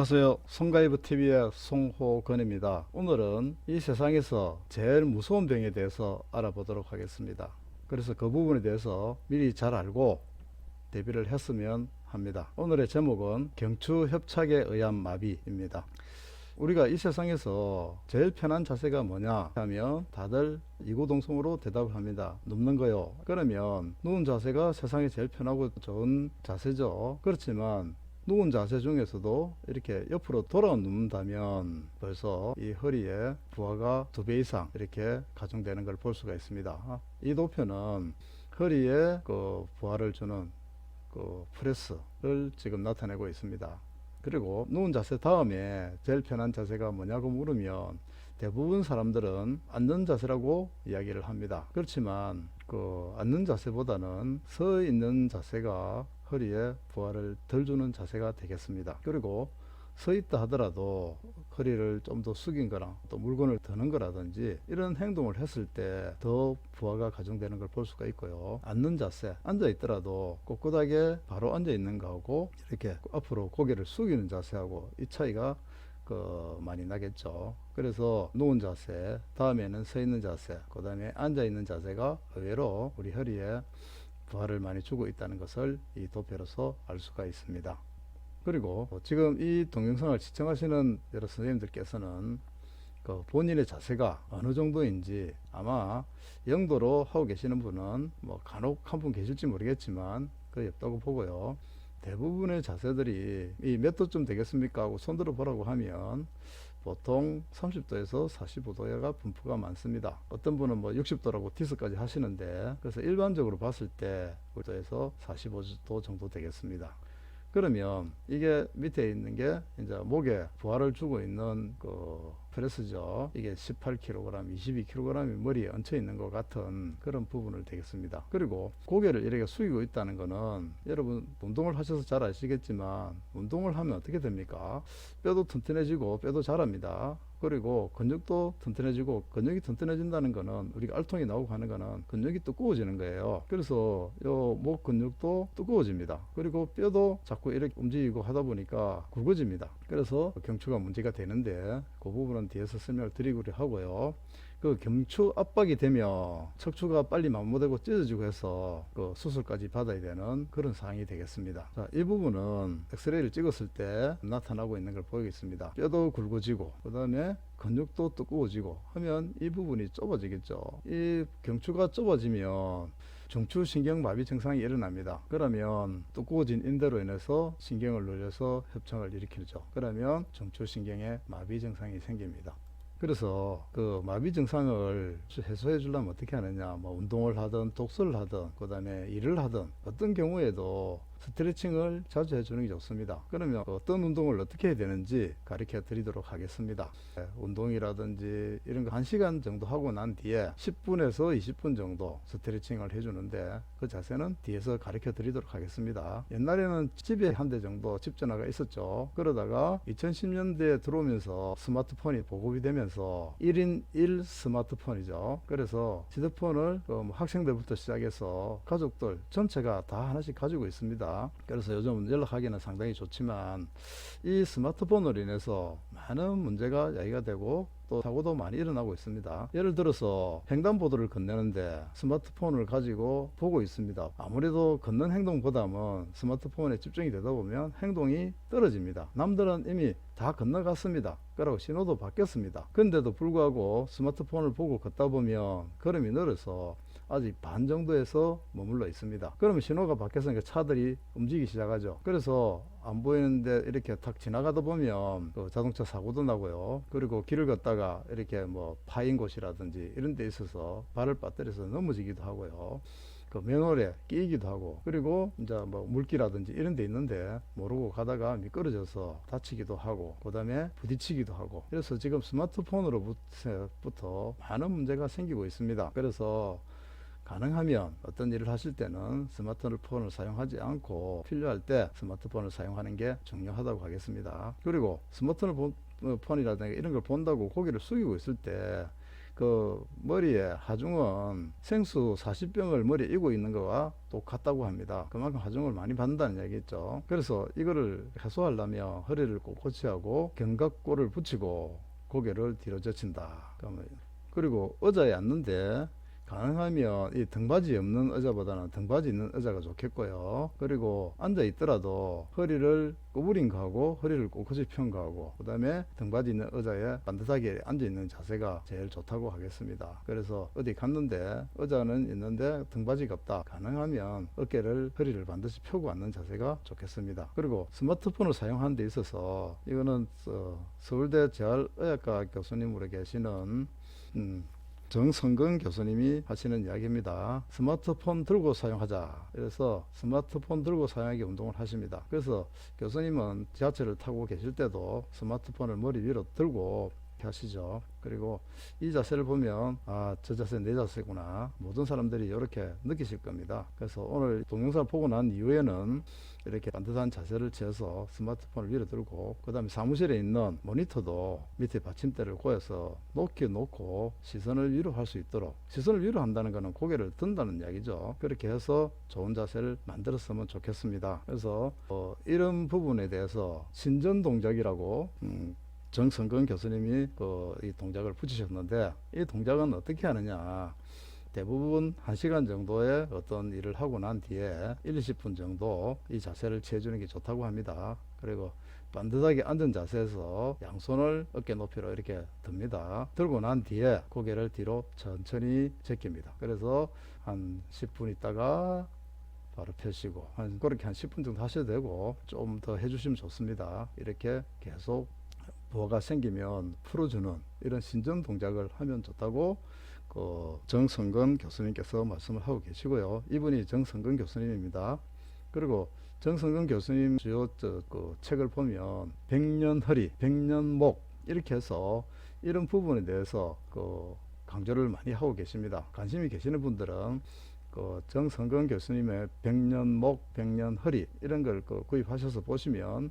안녕하세요. 송가이브TV의 송호건입니다. 오늘은 이 세상에서 제일 무서운 병에 대해서 알아보도록 하겠습니다. 그래서 그 부분에 대해서 미리 잘 알고 대비를 했으면 합니다. 오늘의 제목은 경추협착에 의한 마비입니다. 우리가 이 세상에서 제일 편한 자세가 뭐냐 하면 다들 이구동성으로 대답을 합니다. 눕는 거요. 그러면 누운 자세가 세상에 제일 편하고 좋은 자세죠. 그렇지만 누운 자세 중에서도 이렇게 옆으로 돌아 눕는다면 벌써 이 허리에 부하가 2배 이상 이렇게 가중되는 걸 볼 수가 있습니다. 이 도표는 허리에 그 부하를 주는 그 프레스를 지금 나타내고 있습니다. 그리고 누운 자세 다음에 제일 편한 자세가 뭐냐고 물으면 대부분 사람들은 앉는 자세라고 이야기를 합니다. 그렇지만 그 앉는 자세보다는 서 있는 자세가 허리에 부하를 덜 주는 자세가 되겠습니다. 그리고 서 있다 하더라도 허리를 좀 더 숙인 거나 또 물건을 드는 거라든지 이런 행동을 했을 때 더 부하가 가중되는 걸 볼 수가 있고요. 앉는 자세, 앉아 있더라도 꼿꼿하게 바로 앉아 있는 거하고 이렇게 앞으로 고개를 숙이는 자세하고 이 차이가 많이 나겠죠. 그래서 누운 자세, 다음에는 서 있는 자세, 그 다음에 앉아 있는 자세가 의외로 우리 허리에 부하를 많이 주고 있다는 것을 이 도표로서 알 수가 있습니다. 그리고 지금 이 동영상을 시청하시는 여러 선생님들께서는 그 본인의 자세가 어느 정도인지 아마 영도로 하고 계시는 분은 뭐 간혹 한 분 계실지 모르겠지만 거의 없다고 보고요. 대부분의 자세들이 이 몇 도쯤 되겠습니까 하고 손들어 보라고 하면 보통 30도에서 45도가 분포가 많습니다. 어떤 분은 뭐 60도라고 티스까지 하시는데 그래서 일반적으로 봤을 때 5도에서 45도 정도 되겠습니다. 그러면 이게 밑에 있는 게 이제 목에 부하를 주고 있는 그 프레스죠. 이게 18kg, 22kg이 머리에 얹혀 있는 것 같은 그런 부분을 되겠습니다. 그리고 고개를 이렇게 숙이고 있다는 거는 여러분 운동을 하셔서 잘 아시겠지만 운동을 하면 어떻게 됩니까? 뼈도 튼튼해지고 뼈도 자랍니다. 그리고 근육도 튼튼해지고 근육이 튼튼해진다는 거는 우리가 알통이 나오고 하는 거는 근육이 두꺼워지는 거예요. 그래서 요 목 근육도 두꺼워집니다. 그리고 뼈도 자꾸 이렇게 움직이고 하다 보니까 굵어집니다. 그래서 경추가 문제가 되는데 그 부분은 뒤에서 설명을 드리기로 하고요. 그 경추 압박이 되면 척추가 빨리 마모되고 찢어지고 해서 그 수술까지 받아야 되는 그런 상황이 되겠습니다. 자, 이 부분은 엑스레이를 찍었을 때 나타나고 있는 걸 보이겠습니다. 뼈도 굵어지고 그 다음에 근육도 두꺼워지고 하면 이 부분이 좁아지겠죠. 이 경추가 좁아지면 중추신경마비 증상이 일어납니다. 그러면 두꺼워진 인대로 인해서 신경을 눌려서 협착을 일으키죠. 그러면 중추신경에 마비 증상이 생깁니다. 그래서 그 마비 증상을 해소해 주려면 어떻게 하느냐, 뭐 운동을 하든 독서를 하든 그 다음에 일을 하든 어떤 경우에도 스트레칭을 자주 해주는 게 좋습니다. 그러면 어떤 운동을 어떻게 해야 되는지 가르쳐 드리도록 하겠습니다. 운동이라든지 이런 거 1시간 정도 하고 난 뒤에 10분에서 20분 정도 스트레칭을 해주는데 그 자세는 뒤에서 가르쳐 드리도록 하겠습니다. 옛날에는 집에 한 대 정도 집 전화가 있었죠. 그러다가 2010년대에 들어오면서 스마트폰이 보급이 되면서 1인 1 스마트폰이죠. 그래서 휴대폰을 뭐 학생들부터 시작해서 가족들 전체가 다 하나씩 가지고 있습니다. 그래서 요즘 연락하기는 상당히 좋지만 이 스마트폰으로 인해서 많은 문제가 야기가 되고 또 사고도 많이 일어나고 있습니다. 예를 들어서 횡단보도를 건너는데 스마트폰을 가지고 보고 있습니다. 아무래도 걷는 행동보다는 스마트폰에 집중이 되다 보면 행동이 떨어집니다. 남들은 이미 다 건너갔습니다. 그러고 신호도 바뀌었습니다. 근데도 불구하고 스마트폰을 보고 걷다 보면 걸음이 늘어서 아직 반 정도에서 머물러 있습니다. 그러면 신호가 바뀌었으니까 차들이 움직이기 시작하죠. 그래서 안 보이는데 이렇게 탁 지나가다 보면 자동차 사고도 나고요. 그리고 길을 걷다가 이렇게 뭐 파인 곳이라든지 이런 데 있어서 발을 빠뜨려서 넘어지기도 하고요. 그 맨홀에 끼이기도 하고 그리고 이제 뭐 물기라든지 이런 데 있는데 모르고 가다가 미끄러져서 다치기도 하고 그 다음에 부딪히기도 하고 그래서 지금 스마트폰으로부터 많은 문제가 생기고 있습니다. 그래서 가능하면 어떤 일을 하실 때는 스마트폰을 사용하지 않고 필요할 때 스마트폰을 사용하는 게 중요하다고 하겠습니다. 그리고 스마트폰이라든가 이런 걸 본다고 고개를 숙이고 있을 때 그 머리에 하중은 생수 40병을 머리에 이고 있는 거와 똑같다고 합니다. 그만큼 하중을 많이 받는다는 얘기겠죠. 그래서 이거를 해소하려면 허리를 꼿꼿이 하고 견갑골을 붙이고 고개를 뒤로 젖힌다. 그리고 의자에 앉는데 가능하면 이 등받이 없는 의자보다는 등받이 있는 의자가 좋겠고요. 그리고 앉아 있더라도 허리를 구부린 거하고 허리를 꼿꼿이 편 거하고 그 다음에 등받이 있는 의자에 반듯하게 앉아 있는 자세가 제일 좋다고 하겠습니다. 그래서 어디 갔는데 의자는 있는데 등받이가 없다. 가능하면 어깨를 허리를 반드시 펴고 앉는 자세가 좋겠습니다. 그리고 스마트폰을 사용하는 데 있어서 이거는 서울대 재활의학과 교수님으로 계시는 정성근 교수님이 하시는 이야기입니다. 스마트폰 들고 사용하자. 그래서 스마트폰 들고 사용하기 운동을 하십니다. 그래서 교수님은 지하철을 타고 계실 때도 스마트폰을 머리 위로 들고 하시죠. 그리고 이 자세를 보면 저 자세 내 자세구나. 모든 사람들이 이렇게 느끼실 겁니다. 그래서 오늘 동영상을 보고 난 이후에는 이렇게 반듯한 자세를 취해서 스마트폰을 위로 들고 그 다음에 사무실에 있는 모니터도 밑에 받침대를 고여서 높게 놓고 시선을 위로 할 수 있도록, 시선을 위로 한다는 것은 고개를 든다는 이야기죠. 그렇게 해서 좋은 자세를 만들었으면 좋겠습니다. 그래서 이런 부분에 대해서 신전 동작이라고 정성근 교수님이 이 동작을 붙이셨는데, 이 동작은 어떻게 하느냐, 대부분 1시간 정도의 어떤 일을 하고 난 뒤에 1, 20분 정도 이 자세를 취해주는 게 좋다고 합니다. 그리고 반듯하게 앉은 자세에서 양손을 어깨 높이로 이렇게 듭니다. 들고 난 뒤에 고개를 뒤로 천천히 제낍니다. 그래서 한 10분 있다가 바로 펴시고, 그렇게 한 10분 정도 하셔도 되고 좀 더 해주시면 좋습니다. 이렇게 계속 부하가 생기면 풀어주는 이런 신전 동작을 하면 좋다고 정성근 교수님께서 말씀을 하고 계시고요. 이분이 정성근 교수님입니다. 그리고 정성근 교수님 주요 책을 보면 백년허리, 백년목 이렇게 해서 이런 부분에 대해서 강조를 많이 하고 계십니다. 관심이 계시는 분들은 정성근 교수님의 백년목, 백년허리 이런 걸 구입하셔서 보시면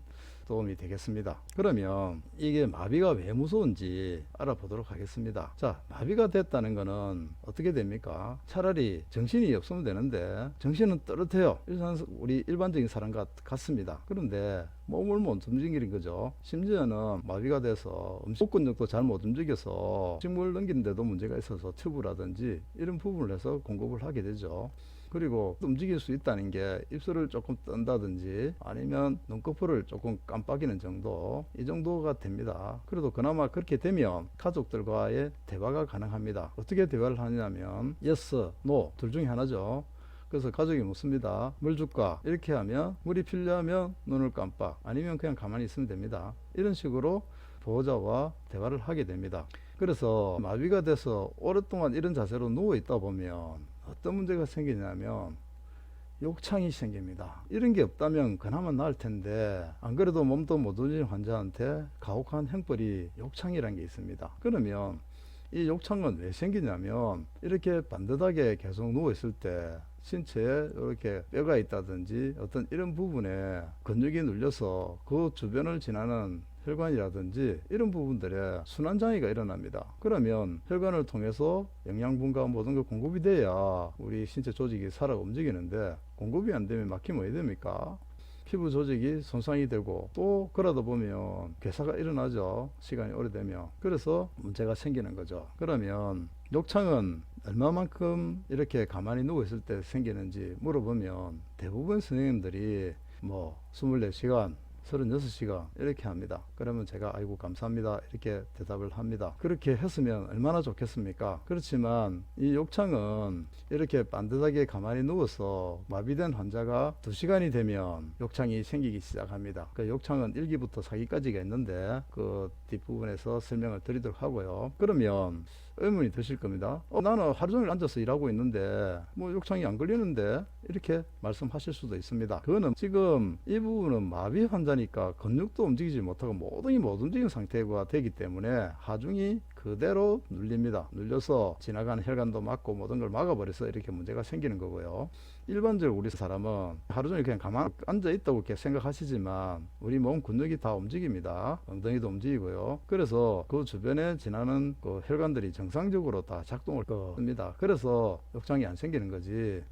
도움이 되겠습니다. 그러면 이게 마비가 왜 무서운지 알아보도록 하겠습니다. 자, 마비가 됐다는 거는 어떻게 됩니까? 차라리 정신이 없으면 되는데 정신은 뚜렷해요. 우리 일반적인 사람 같습니다. 그런데 몸을 못 움직이는 거죠. 심지어는 마비가 돼서 복근력도 잘 못 움직여서 식물 넘기는데도 문제가 있어서 튜브라든지 이런 부분을 해서 공급을 하게 되죠. 그리고 움직일 수 있다는 게 입술을 조금 뜬다든지 아니면 눈꺼풀을 조금 깜빡이는 정도, 이 정도가 됩니다. 그래도 그나마 그렇게 되면 가족들과의 대화가 가능합니다. 어떻게 대화를 하냐면 yes, no 둘 중에 하나죠. 그래서 가족이 묻습니다. 물 줄까? 이렇게 하면 물이 필요하면 눈을 깜빡, 아니면 그냥 가만히 있으면 됩니다. 이런 식으로 보호자와 대화를 하게 됩니다. 그래서 마비가 돼서 오랫동안 이런 자세로 누워 있다 보면 어떤 문제가 생기냐면 욕창이 생깁니다. 이런 게 없다면 그나마 나을 텐데, 안 그래도 몸도 못 움직이는 환자한테 가혹한 형벌이 욕창이라는 게 있습니다. 그러면 이 욕창은 왜 생기냐면 이렇게 반듯하게 계속 누워 있을 때 신체에 이렇게 뼈가 있다든지 어떤 이런 부분에 근육이 눌려서 그 주변을 지나는 혈관이라든지 이런 부분들에 순환장애가 일어납니다. 그러면 혈관을 통해서 영양분과 모든 게 공급이 돼야 우리 신체 조직이 살아 움직이는데, 공급이 안 되면 막히면 왜 됩니까? 피부 조직이 손상이 되고 또 그러다 보면 괴사가 일어나죠. 시간이 오래되면. 그래서 문제가 생기는 거죠. 그러면 욕창은 얼마만큼 이렇게 가만히 누워 있을 때 생기는지 물어보면 대부분 선생님들이 24시간 36시간 이렇게 합니다. 그러면 제가 아이고 감사합니다 이렇게 대답을 합니다. 그렇게 했으면 얼마나 좋겠습니까? 그렇지만 이 욕창은 이렇게 반듯하게 가만히 누워서 마비된 환자가 2시간이 되면 욕창이 생기기 시작합니다. 그 욕창은 1기부터 4기까지가 있는데 그 뒷부분에서 설명을 드리도록 하고요. 그러면 의문이 드실 겁니다. 나는 하루 종일 앉아서 일하고 있는데 욕창이 안 걸리는데, 이렇게 말씀하실 수도 있습니다. 그거는 지금 이 부분은 마비 환자니까 근육도 움직이지 못하고 모든 게 못 움직이는 상태가 되기 때문에 하중이 그대로 눌립니다. 눌려서 지나가는 혈관도 막고 모든 걸 막아버려서 이렇게 문제가 생기는 거고요. 일반적으로 우리 사람은 하루 종일 그냥 가만 앉아 있다고 이렇게 생각하시지만 우리 몸 근육이 다 움직입니다. 엉덩이도 움직이고요. 그래서 그 주변에 지나는 그 혈관들이 정상적으로 다 작동을 합니다. 그래서 욕창이 안 생기는 거지.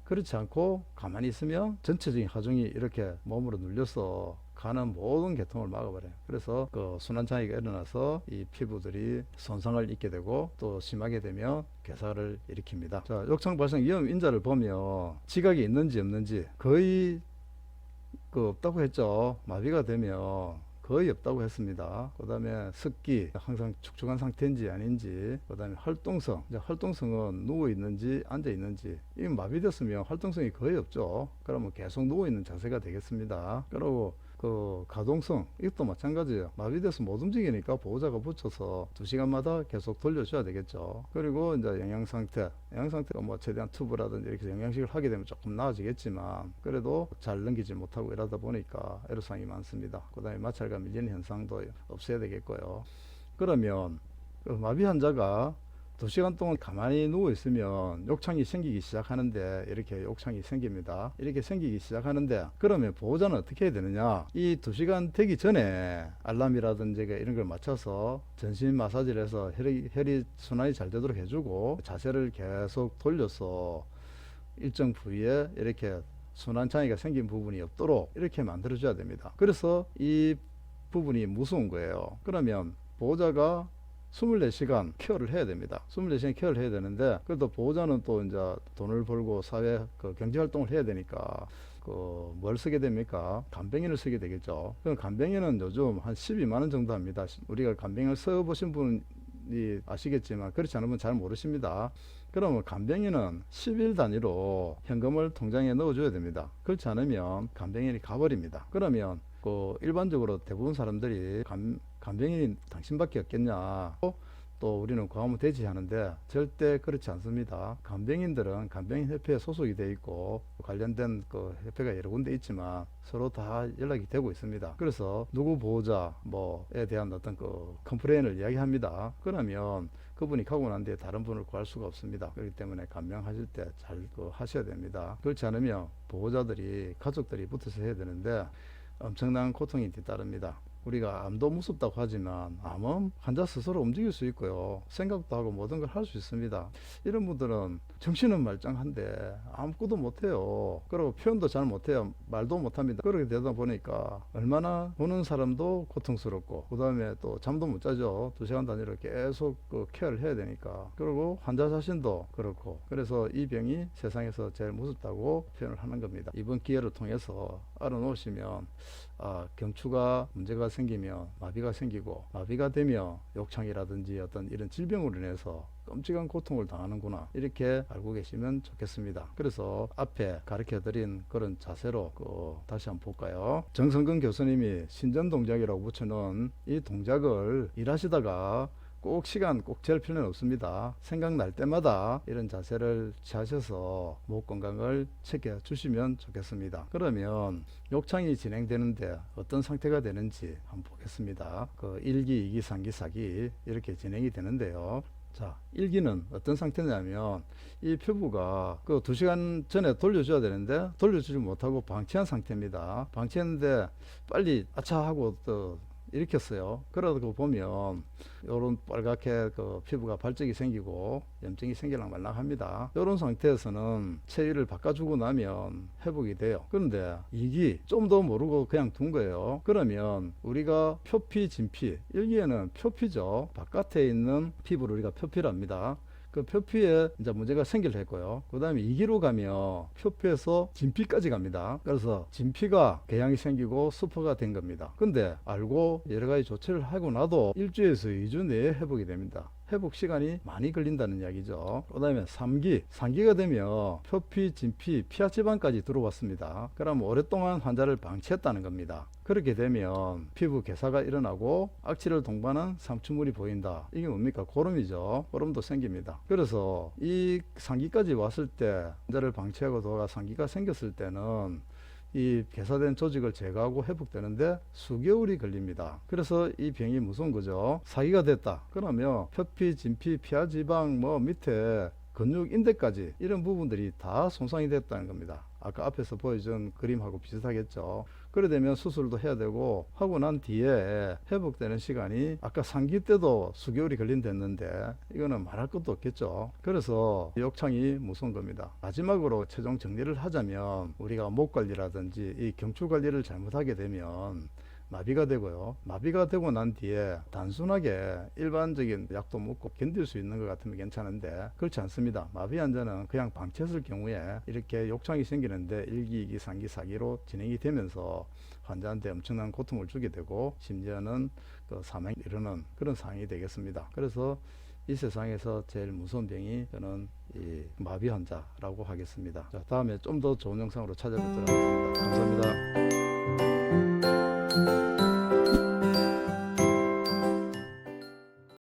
그렇지 않고 가만히 있으면 전체적인 하중이 이렇게 몸으로 눌려서 가는 모든 계통을 막아버려요. 그래서 그 순환장애가 일어나서 이 피부들이 손상을 입게 되고 또 심하게 되면 괴사를 일으킵니다. 자, 욕창 발생 위험 인자를 보면 지각이 있는지 없는지 거의 없다고 했죠. 마비가 되면 거의 없다고 했습니다. 그 다음에 습기, 항상 축축한 상태인지 아닌지, 그 다음에 활동성, 활동성은 누워 있는지 앉아 있는지, 이 마비됐으면 활동성이 거의 없죠. 그러면 계속 누워 있는 자세가 되겠습니다. 그리고 그 가동성, 이것도 마찬가지예요. 마비돼서 못 움직이니까 보호자가 붙여서 2시간마다 계속 돌려줘야 되겠죠. 그리고 이제 영양상태가 뭐 최대한 튜브라든지 이렇게 영양식을 하게 되면 조금 나아지겠지만 그래도 잘 넘기지 못하고 이러다 보니까 애로사항이 많습니다. 그 다음에 마찰과 밀리는 현상도 없애야 되겠고요. 그러면 그 마비 환자가 2시간 동안 가만히 누워 있으면 욕창이 생기기 시작하는데 이렇게 욕창이 생깁니다. 이렇게 생기기 시작하는데 그러면 보호자는 어떻게 해야 되느냐? 이 2시간 되기 전에 알람이라든지 이런 걸 맞춰서 전신 마사지를 해서 혈이 순환이 잘 되도록 해주고 자세를 계속 돌려서 일정 부위에 이렇게 순환 장애가 생긴 부분이 없도록 이렇게 만들어 줘야 됩니다. 그래서 이 부분이 무서운 거예요. 그러면 보호자가 24시간 케어를 해야 됩니다. 24시간 케어를 해야 되는데 그래도 보호자는 또 이제 돈을 벌고 사회 경제 활동을 해야 되니까 뭘 쓰게 됩니까? 간병인을 쓰게 되겠죠. 그럼 간병인은 요즘 한 12만 원 정도 합니다. 우리가 간병인을 써보신 분이 아시겠지만 그렇지 않은 분 잘 모르십니다. 그러면 간병인은 10일 단위로 현금을 통장에 넣어줘야 됩니다. 그렇지 않으면 간병인이 가버립니다. 그러면 일반적으로 대부분 사람들이 간병인이 당신밖에 없겠냐, 또 우리는 광화문 대지하는데 절대 그렇지 않습니다. 간병인들은 간병인협회에 소속이 되어 있고 관련된 협회가 여러 군데 있지만 서로 다 연락이 되고 있습니다. 그래서 누구 보호자 뭐에 대한 어떤 컴플레인을 이야기합니다. 그러면 그분이 가고 난 뒤에 다른 분을 구할 수가 없습니다. 그렇기 때문에 간병하실 때 잘 하셔야 됩니다. 그렇지 않으면 보호자들이 가족들이 붙어서 해야 되는데 엄청난 고통이 뒤따릅니다. 우리가 암도 무섭다고 하지만 암은 환자 스스로 움직일 수 있고요. 생각도 하고 모든 걸 할 수 있습니다. 이런 분들은 정신은 말짱한데 아무것도 못해요. 그리고 표현도 잘 못해요. 말도 못합니다. 그렇게 되다 보니까 얼마나 보는 사람도 고통스럽고 그 다음에 또 잠도 못 자죠. 2시간 단위로 계속 케어를 해야 되니까. 그리고 환자 자신도 그렇고 그래서 이 병이 세상에서 제일 무섭다고 표현을 하는 겁니다. 이번 기회를 통해서 알아놓으시면 경추가 문제가 생기면 마비가 생기고 마비가 되면 욕창이라든지 어떤 이런 질병으로 인해서 끔찍한 고통을 당하는구나 이렇게 알고 계시면 좋겠습니다. 그래서 앞에 가르쳐 드린 그런 자세로 다시 한번 볼까요? 정성근 교수님이 신전동작이라고 붙여놓은 이 동작을 일하시다가 시간 꼭 잴 필요는 없습니다. 생각날 때마다 이런 자세를 취하셔서 목 건강을 챙겨 주시면 좋겠습니다. 그러면 욕창이 진행되는데 어떤 상태가 되는지 한번 보겠습니다. 1기, 2기, 3기, 4기 이렇게 진행이 되는데요. 자, 1기는 어떤 상태냐면 이 피부가 2시간 전에 돌려줘야 되는데 돌려주지 못하고 방치한 상태입니다. 방치했는데 빨리 아차 하고 또 일으켰어요. 그러고 보면 이런 빨갛게 피부가 발적이 생기고 염증이 생기랑 말랑합니다. 이런 상태에서는 체위를 바꿔주고 나면 회복이 돼요. 그런데 2기 좀 더 모르고 그냥 둔 거예요. 그러면 우리가 표피, 진피, 1기에는 표피죠. 바깥에 있는 피부를 우리가 표피랍니다. 그 표피에 이제 문제가 생기려 했고요. 그 다음에 2기로 가면 표피에서 진피까지 갑니다. 그래서 진피가 궤양이 생기고 수포가 된 겁니다. 근데 알고 여러 가지 조치를 하고 나도 1주에서 2주 내에 회복이 됩니다. 회복 시간이 많이 걸린다는 이야기죠. 그 다음에 3기가 되면 표피, 진피, 피하지방까지 들어왔습니다. 그럼 오랫동안 환자를 방치했다는 겁니다. 그렇게 되면 피부 괴사가 일어나고 악취를 동반한 상추물이 보인다. 이게 뭡니까? 고름이죠. 고름도 생깁니다. 그래서 이 상기까지 왔을 때 환자를 방치하고 도가 상기가 생겼을 때는 이 괴사된 조직을 제거하고 회복되는데 수개월이 걸립니다. 그래서 이 병이 무서운 거죠. 사기가 됐다 그러면 표피, 진피, 피하지방 뭐 밑에 근육, 인대까지 이런 부분들이 다 손상이 됐다는 겁니다. 아까 앞에서 보여준 그림하고 비슷하겠죠. 그래 되면 수술도 해야 되고 하고 난 뒤에 회복되는 시간이 아까 상기 때도 수개월이 걸린댔는데 이거는 말할 것도 없겠죠. 그래서 욕창이 무서운 겁니다. 마지막으로 최종 정리를 하자면 우리가 목 관리라든지 이 경추 관리를 잘못하게 되면 마비가 되고요. 마비가 되고 난 뒤에 단순하게 일반적인 약도 먹고 견딜 수 있는 것 같으면 괜찮은데 그렇지 않습니다. 마비 환자는 그냥 방치했을 경우에 이렇게 욕창이 생기는데 1기, 2기, 3기, 4기로 진행이 되면서 환자한테 엄청난 고통을 주게 되고 심지어는 그 사망에 이르는 그런 상황이 되겠습니다. 그래서 이 세상에서 제일 무서운 병이 저는 이 마비 환자라고 하겠습니다. 자, 다음에 좀 더 좋은 영상으로 찾아뵙도록 하겠습니다. 감사합니다.